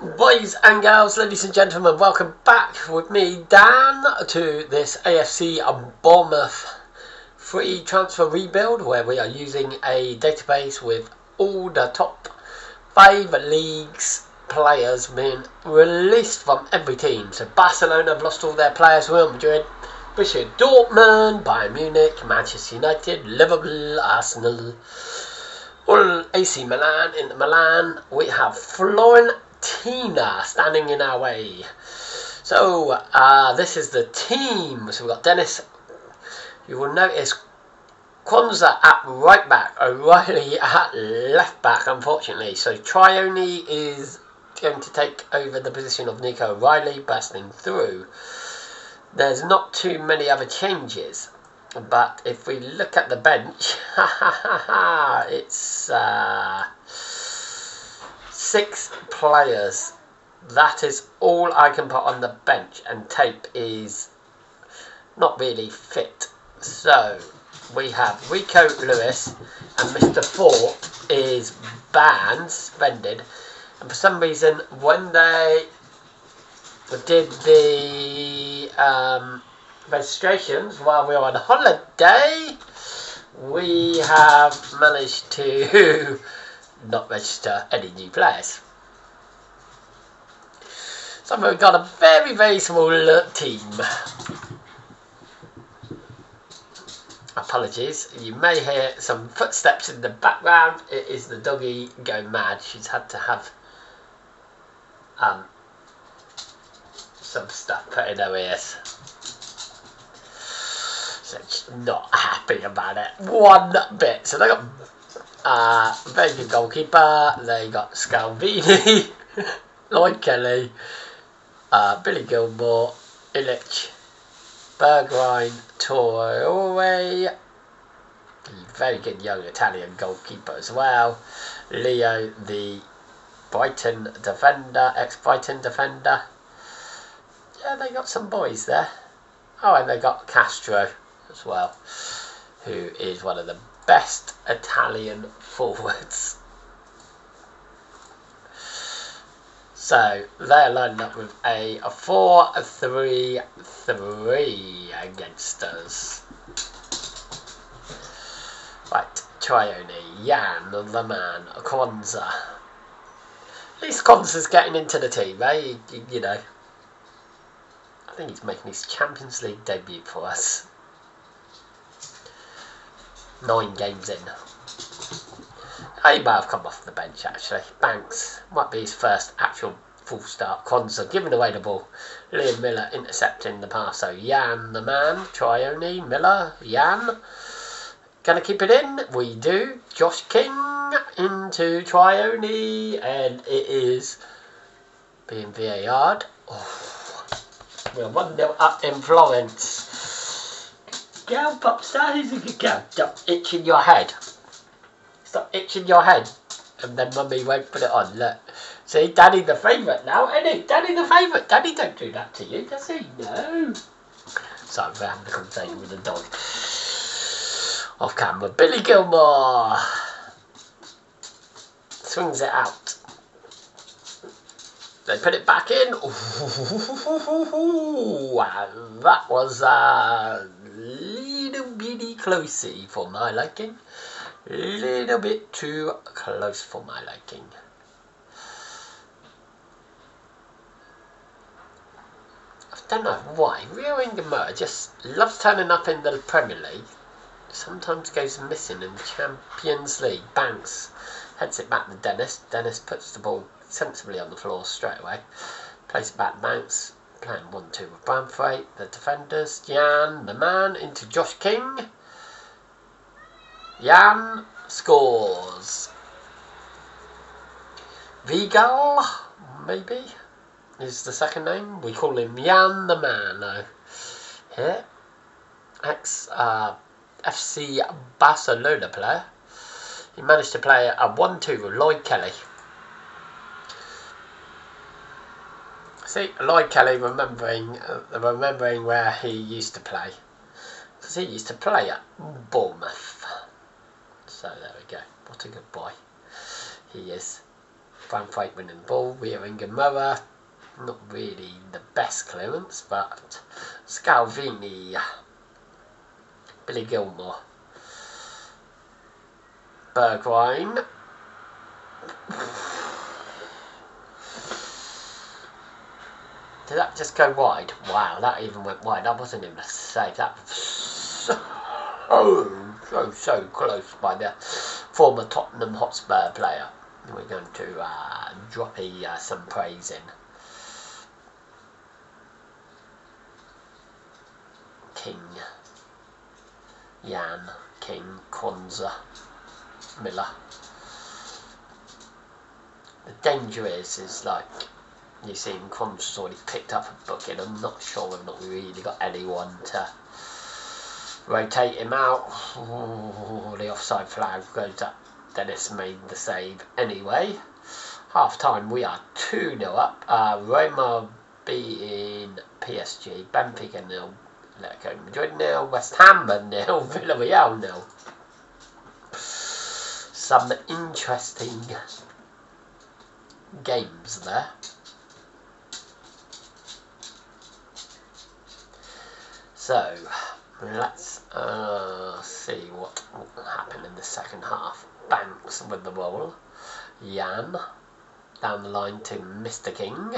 Boys and girls, ladies and gentlemen, welcome back with me, Dan, to this AFC Bournemouth free transfer rebuild, where we are using a database with all the top 5 leagues players being released from every team. So Barcelona have lost all their players, Real Madrid, Borussia Dortmund, Bayern Munich, Manchester United, Liverpool, Arsenal, AC Milan, Inter Milan. We have Fiorentina standing in our way. So this is the team. So we've got Dennis. You will notice Kwanzaa at right back, O'Reilly at left back, unfortunately. So Trione is going to take over the position of Nico O'Reilly, bursting through. There's not too many other changes. But if we look at the bench, it's 6 players. That is all I can put on the bench, and tape is not really fit. So we have Rico Lewis, and Mr. Fort is banned, suspended. And for some reason, when they did the registrations while we were on holiday, we have managed to not register any new players. So we've got a very, very small team. Apologies, you may hear some footsteps in the background. It is the doggy going mad. She's had to have some stuff put in her ears. So she's not happy about it one bit. So they got very good goalkeeper. They got Scalvini, Lloyd Kelly, Billy Gilmore, Illich, Bergwijn, Torre, very good young Italian goalkeeper as well. Leo, the Brighton defender, ex-Brighton defender. Yeah, they got some boys there. Oh, and they got Castro as well, who is one of the best Italian forwards. So they're lined up with a 4-3-3 against us. Right, Trione, Jan, the man, Kwanzaa. At least Kwanzaa's getting into the team, eh? You know. I think he's making his Champions League debut for us. 9 games in. He might have come off the bench actually. Banks might be his first actual full start. Kwanzaa giving away the ball. Liam Miller intercepting the pass. So Jan, the man, Trione, Miller, Jan. Gonna keep it in? We do. Josh King into Trione, and it is being VAR'd. Oh. We're 1-0 up in Florence. Go, Popstar, who's a good girl? Stop itching your head. Stop itching your head. And then Mummy won't put it on. Look. See, Daddy the favourite now, isn't he? Daddy the favourite. Daddy don't do that to you, does he? No. So we're having a conversation with the dog. Off camera. Billy Gilmore. Swings it out. They put it back in. Ooh, and that was a little bitty closey for my liking. Little bit too close for my liking. I don't know why. Rio Ingemar just loves turning up in the Premier League. Sometimes goes missing in the Champions League. Banks heads it back to Dennis. Dennis puts the ball sensibly on the floor straight away. Plays it back to Banks. Playing 1-2 with Bramthwaite. The defenders. Jan, the man, into Josh King. Jan scores. Vigal, maybe, is the second name. We call him Jan the man though. Here. FC Barcelona player. He managed to play a 1-2 with Lloyd Kelly. See, Lloyd Kelly remembering where he used to play. Because he used to play at Bournemouth. So there we go. What a good boy he is. Branthwaite winning the ball. Rearing Gamora. Not really the best clearance, but Scalvini. Billy Gilmore. Bergwijn. Did that just go wide? Wow, that even went wide. I wasn't even a save. That was so close by the former Tottenham Hotspur player. We're going to drop some praise in. King, Jan, King, Kwanzaa, Miller. The danger is like, you see, Kwanzaa's already picked up a booking. I'm not sure we've not really got anyone to rotate him out. Ooh, the offside flag goes up. Dennis made the save anyway. Half time, we are 2-0 up. Roma beating PSG, Benfica 0, Atletico Madrid 0, West Ham 0, Villarreal 0. Some interesting games there. So let's see what will happen in the second half. Banks with the ball. Jan down the line to Mr. King.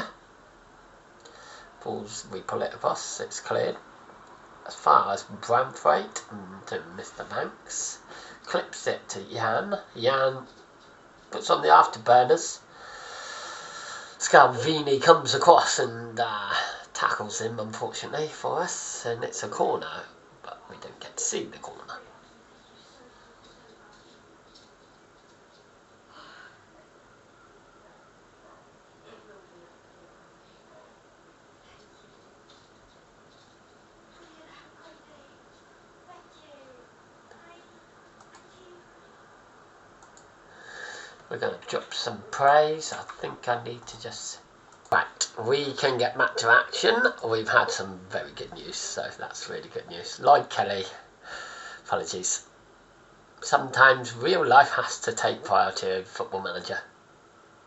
Balls, we pull it across, it's cleared. As far as Branthwaite to Mr. Banks. Clips it to Jan. Jan puts on the afterburners. Scalvini comes across and tackles him, unfortunately for us, and it's a corner, but we don't get to see the corner. We're going to drop some praise. I think I need to just... Right, we can get back to action. We've had some very good news, so that's really good news. Lloyd Kelly, apologies. Sometimes real life has to take priority over Football Manager.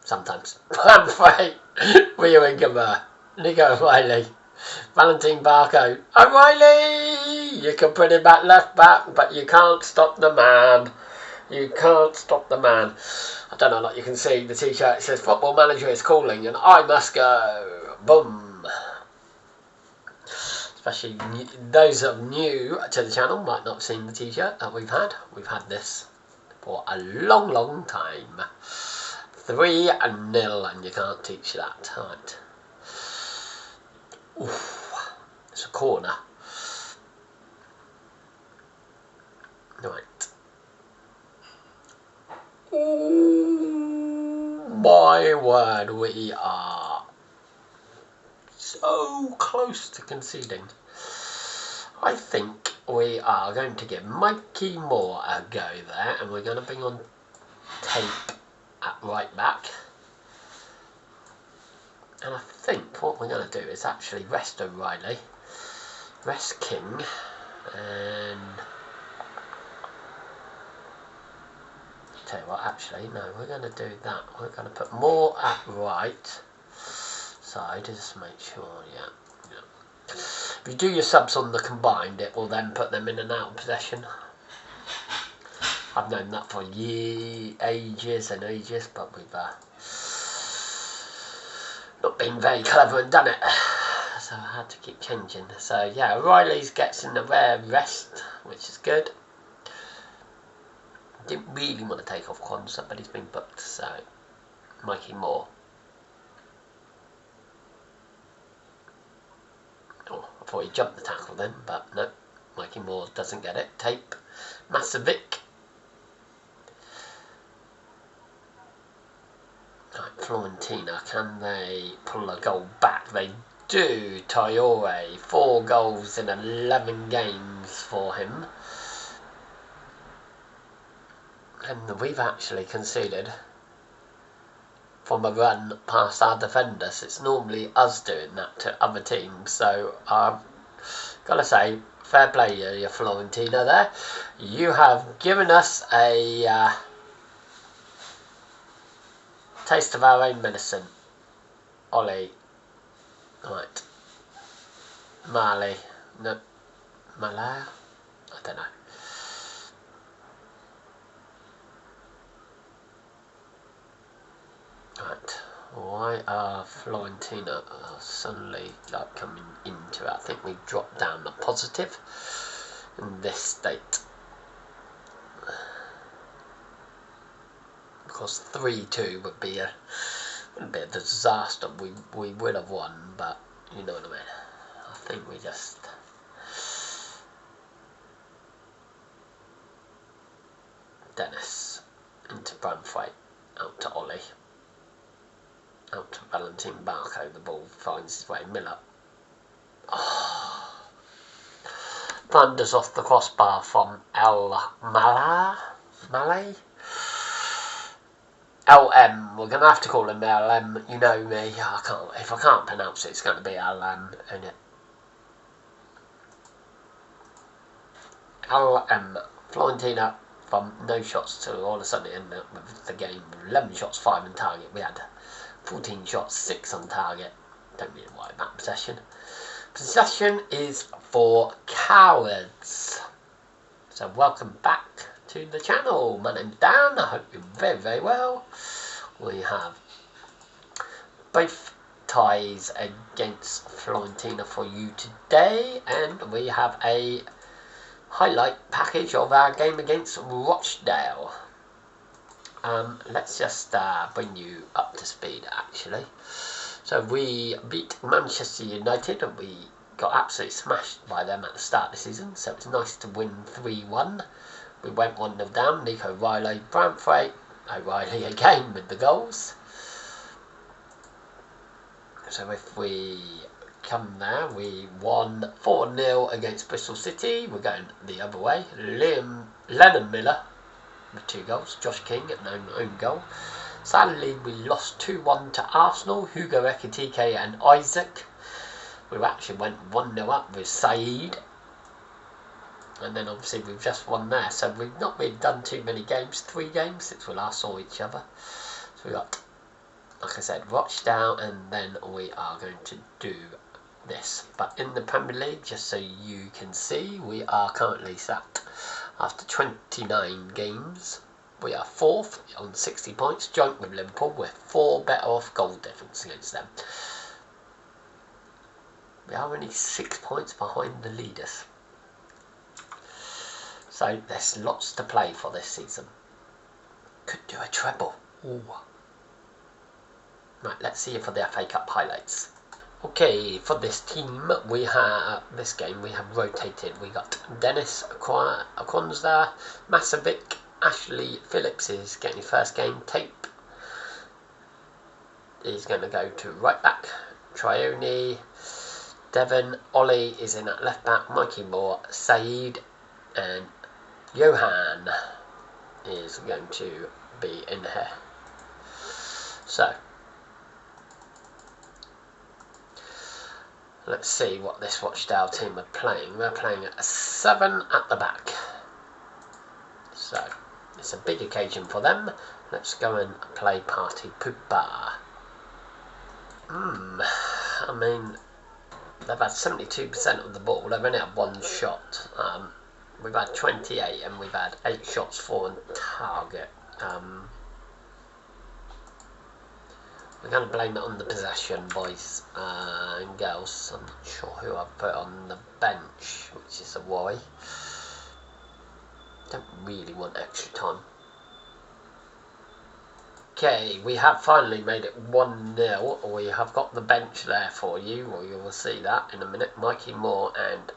Sometimes. Branthwaite, Rio Ingemer, Nico O'Reilly, Valentin Barco. O'Reilly! You can put him back left back, but you can't stop the man. You can't stop the man. I don't know, like you can see the t-shirt, it says Football Manager is calling and I must go. Boom. Especially those that are new to the channel might not have seen the t-shirt that we've had. We've had this for a long time. 3-0 and you can't teach that. Right. Oof. It's a corner. Right. Ooh, my word, we are so close to conceding. I think we are going to give Mikey Moore a go there, and we're going to bring on Tape at right back. And I think what we're going to do is actually rest O'Reilly, rest King, and... Tell you what, actually, no, we're going to do that. We're going to put Moore at right side, just make sure, yeah. If you do your subs on the combined, it will then put them in and out of possession. I've known that for ages and ages, but we've not been very clever and done it. So I had to keep changing. So yeah, O'Reilly's gets in the rare rest, which is good. Didn't really want to take off Kwanzaa, but he's been booked, so Mikey Moore. Oh, I thought he jumped the tackle then, but no, Mikey Moore doesn't get it. Tape, Masovic. Right, Fiorentina, can they pull a goal back? They do. Traore, 4 goals in 11 games for him. And we've actually conceded from a run past our defenders. It's normally us doing that to other teams. So I've got to say, fair play you Fiorentina there. You have given us a Taste of our own medicine. Ollie. Right. Marley. No. Malaya? I don't know. Right. Why are Fiorentina suddenly like coming into it? I think we dropped down the positive in this state. Because 3-2 would be a disaster. We would have won, but you know what I mean. I think we just Dennis into Bramthwaite, out to Ollie, out to Valentin Barco. The ball finds his way. Miller. Oh. Thunders off the crossbar from Malay. LM, we're going to have to call him LM, you know me, if I can't pronounce it, it's going to be LM, isn't it? LM, Fiorentina from no shots to all of a sudden end up with the game, 11 shots, 5 on target. We had 14 shots, 6 on target. Don't really like that possession. Possession is for cowards. So welcome back to the channel. My name's Dan. I hope you're very, very well. We have both ties against Fiorentina for you today, and we have a highlight package of our game against Rochadle. Let's just bring you up to speed actually. So we beat Manchester United and we got absolutely smashed by them at the start of the season, so it's nice to win 3-1. We went 1-0 down. Nico Riley, Bramthwaite, O'Reilly again with the goals. So if we come there, we won 4-0 against Bristol City. We're going the other way. Lennon Miller with 2 goals. Josh King at an own goal. Sadly, we lost 2-1 to Arsenal. Hugo Ekitike and Isaac. We actually went 1-0 up with Saeed. And then obviously we've just won there. So we've not really done too many games. 3 games since we last saw each other. So we got, like I said, Rochdale, and then we are going to do this. But in the Premier League, just so you can see, we are currently sat after 29 games. We are 4th on 60 points, joint with Liverpool. We're 4 better off goal difference against them. We are only 6 points behind the leaders. So there's lots to play for this season. Could do a treble. Ooh. Right, let's see you for the FA Cup highlights. Okay, for this team, we have this game. We have rotated. We got Dennis Aquanza, Masovic, Ashley Phillips is getting his first game. Tape is going to go to right back. Trione, Devon, Ollie is in at left back. Mikey Moore, Saeed, and Johan is going to be in here. So let's see what this Rochdale team are playing. They're playing at 7 at the back. So it's a big occasion for them. Let's go and play Party Pooper. I mean, they've had 72% of the ball. They've only had 1 shot. We've had 28 and we've had 8 shots, 4 on target. We're going to blame it on the possession, boys and girls. I'm not sure who I've put on the bench, which is a worry. Don't really want extra time. Okay, we have finally made it 1-0. We have got the bench there for you, or you will see that in a minute. Mikey Moore and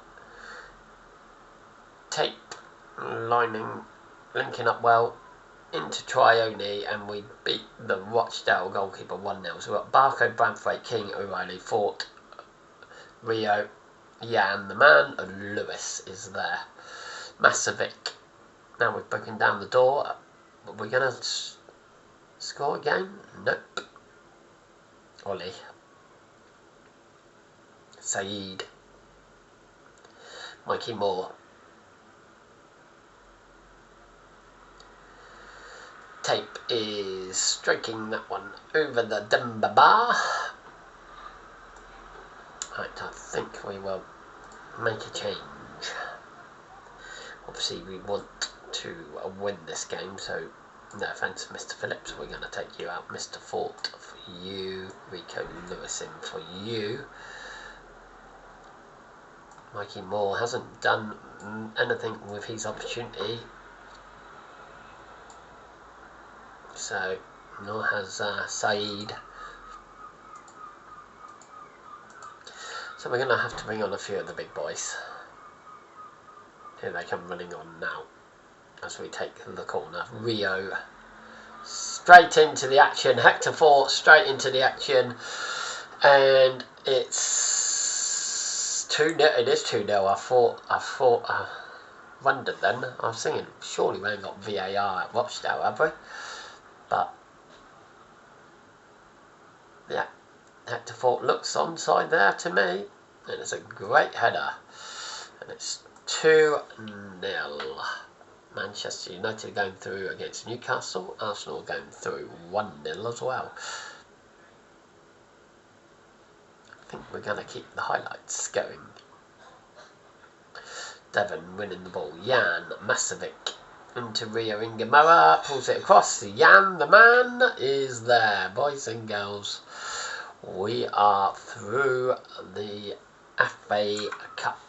Tape linking up well into Trione, and we beat the Rochdale goalkeeper 1-0. So we've got Barco, Bramthwaite, King, O'Reilly, Fort, Rio, Jan the man, and Lewis is there. Masovic. Now we've broken down the door. Are we going to score again? Nope. Ollie. Saeed. Mikey Moore. Tape is stroking that one over the Denver bar. Right, I think we will make a change. Obviously we want to win this game, so no offence Mr. Phillips, we're going to take you out. Mr. Fort for you, Rico Lewis in for you. Mikey Moore hasn't done anything with his opportunity, so nor has Saeed. So we're going to have to bring on a few of the big boys. Here they come running on now as we take the corner. Rio straight into the action. Hector Fort straight into the action, and it's 2-0. It is 2-0. I wondered then. I was thinking surely we ain't got VAR at Rochadle, have we? But yeah, Hector Fort looks onside there to me, and it's a great header, and it's 2-0. Manchester United going through against Newcastle. Arsenal going through 1-0 as well. I think we're going to keep the highlights going. Devon winning the ball. Jan Masovic into Rio Ingamara. Pulls it across. Jan, the man, is there. Boys and girls, we are through the FA Cup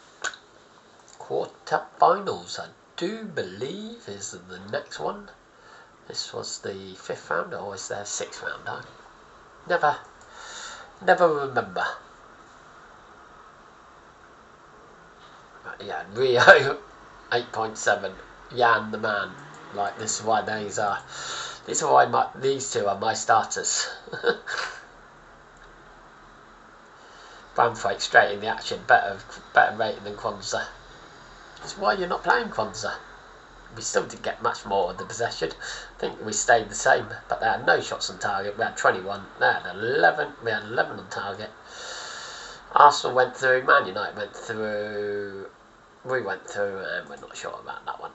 quarter-finals, I do believe, is the next one. This was the 5th round, or is there 6th round? I never remember. But yeah, Rio 8.7. Jan the man. Like, this is why these are. These are why these two are my starters. Bramthwaite straight in the action. Better rating than Kwanzaa. That's why you're not playing Kwanzaa. We still didn't get much more of the possession. I think we stayed the same, but they had no shots on target. We had 21. They had 11. We had 11 on target. Arsenal went through. Man United went through. We went through, and we're not sure about that one.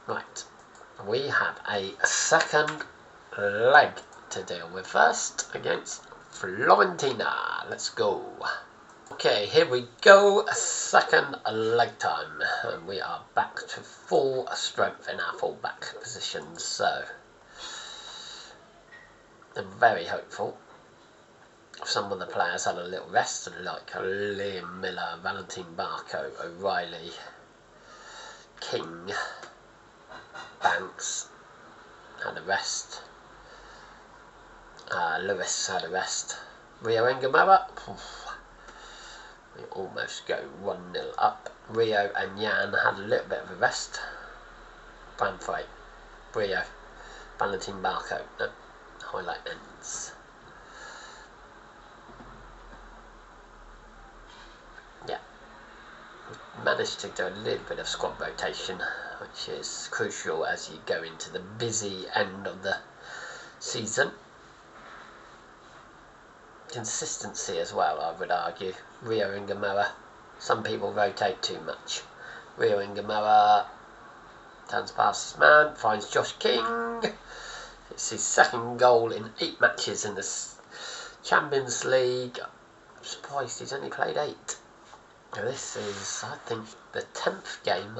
Right. We have a second leg to deal with first against Fiorentina. Let's go. Okay, here we go, second leg time, and we are back to full strength in our full-back positions, so I'm very hopeful. Some of the players had a little rest, like Liam Miller, Valentin Barco, O'Reilly, King, Banks had a rest, Lewis had a rest, Rio Ingamara, we almost go 1-0 up. Rio and Jan had a little bit of a rest. Bramthwaite, Rio, Valentin Barco, no, highlight ends. Yeah, we managed to do a little bit of squad rotation, which is crucial as you go into the busy end of the season. Consistency as well, I would argue. Rio Ingamara, some people rotate too much. Rio Ingamara turns past his man, finds Josh King. It's his second goal in 8 matches in the Champions League. I'm surprised he's only played 8. Now this is, I think, the 10th game.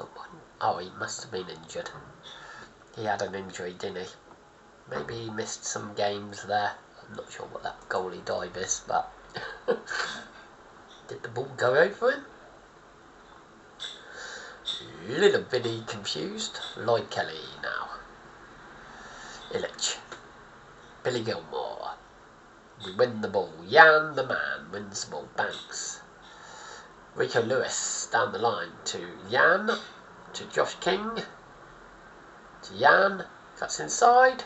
Oh, he must have been injured. He had an injury, didn't he? Maybe he missed some games there. I'm not sure what that goalie dive is, but did the ball go over him? Little bitty confused. Lloyd Kelly now. Illich. Billy Gilmore. We win the ball. Jan the man wins the ball. Banks. Rico Lewis down the line to Jan. To Josh King. To Jan. Cuts inside.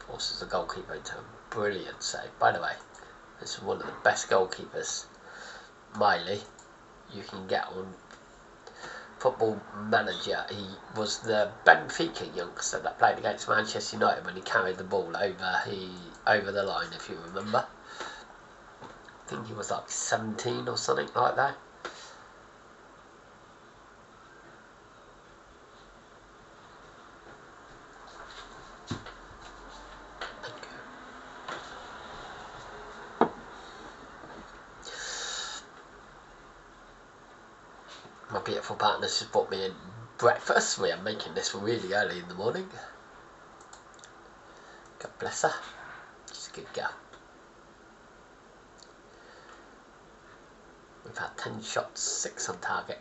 Forces the goalkeeper into a brilliant save. By the way, this is one of the best goalkeepers, Miley, you can get on Football Manager. He was the Benfica youngster that played against Manchester United when he carried the ball over the line, if you remember. I think he was like 17 or something like that. My beautiful partner's just bought me a breakfast. We are making this really early in the morning. God bless her. She's a good girl. We've had 10 shots, 6 on target.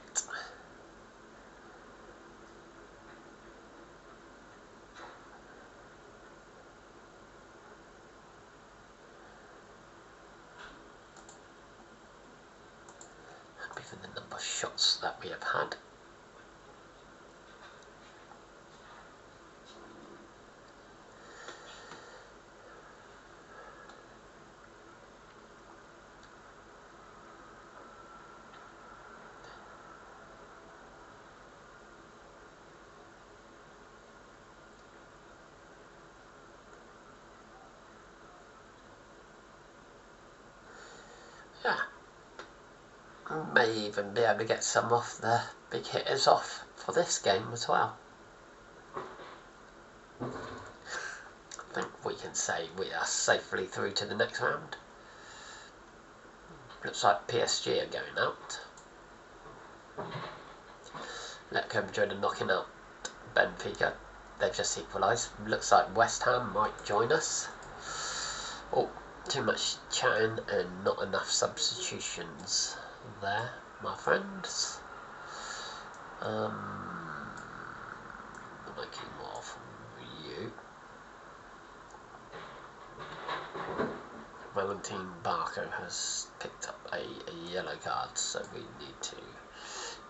Happy with the number of shots that we have had. Yeah. May even be able to get some off the big hitters off for this game as well. I think we can say we are safely through to the next round. Looks like PSG are going out. Atletico Madrid are knocking out Benfica. They've just equalised. Looks like West Ham might join us. Oh, too much chatting and not enough substitutions there, my friends. Making more from you. Valentin Barco has picked up a yellow card, so we need to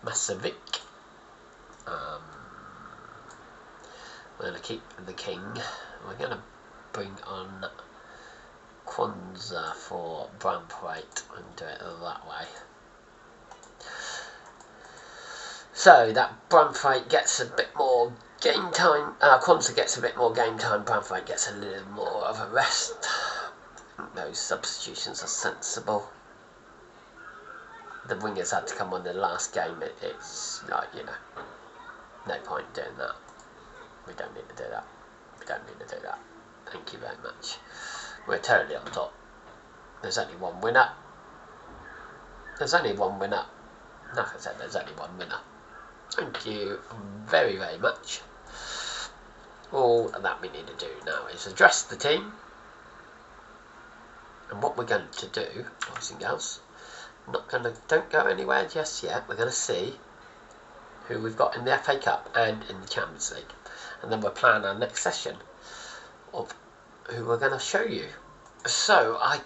Masovic. We're going to keep the king. We're going to bring on Kwanzaa for Braithwaite and do it that way. So that Braithwaite gets a bit more game time. Kwanzaa gets a bit more game time. Braithwaite gets a little more of a rest. I think those substitutions are sensible. The wingers had to come on the last game. It's like, you know, no point doing that. We don't need to do that. We don't need to do that. Thank you very much. We're totally on top. There's only one winner. There's only one winner. Like I said, there's only one winner. Thank you very, very much. All that we need to do now is address the team. And what we're going to do, boys and girls, don't go anywhere just yet. We're going to see who we've got in the FA Cup and in the Champions League. And then we'll plan our next session of who we're going to show you. So I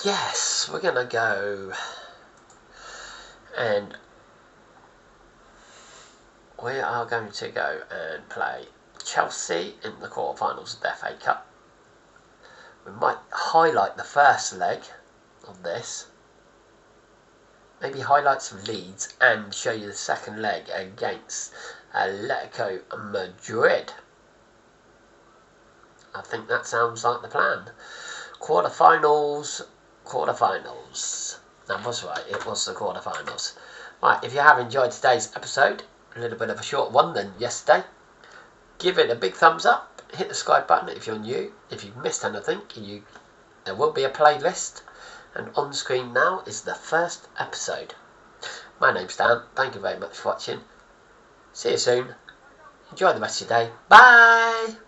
guess we're going to go and we are going to go and play Chelsea in the quarterfinals of the FA Cup. We might highlight the first leg of this. Maybe highlight some Leeds and show you the second leg against Atletico Madrid. I think that sounds like the plan. Quarterfinals. That was right, it was the quarterfinals. Right, if you have enjoyed today's episode, a little bit of a short one than yesterday, give it a big thumbs up, hit the subscribe button if you're new. If you've missed anything, there will be a playlist, and on screen now is the first episode. My name's Dan, thank you very much for watching. See you soon, enjoy the rest of your day, bye!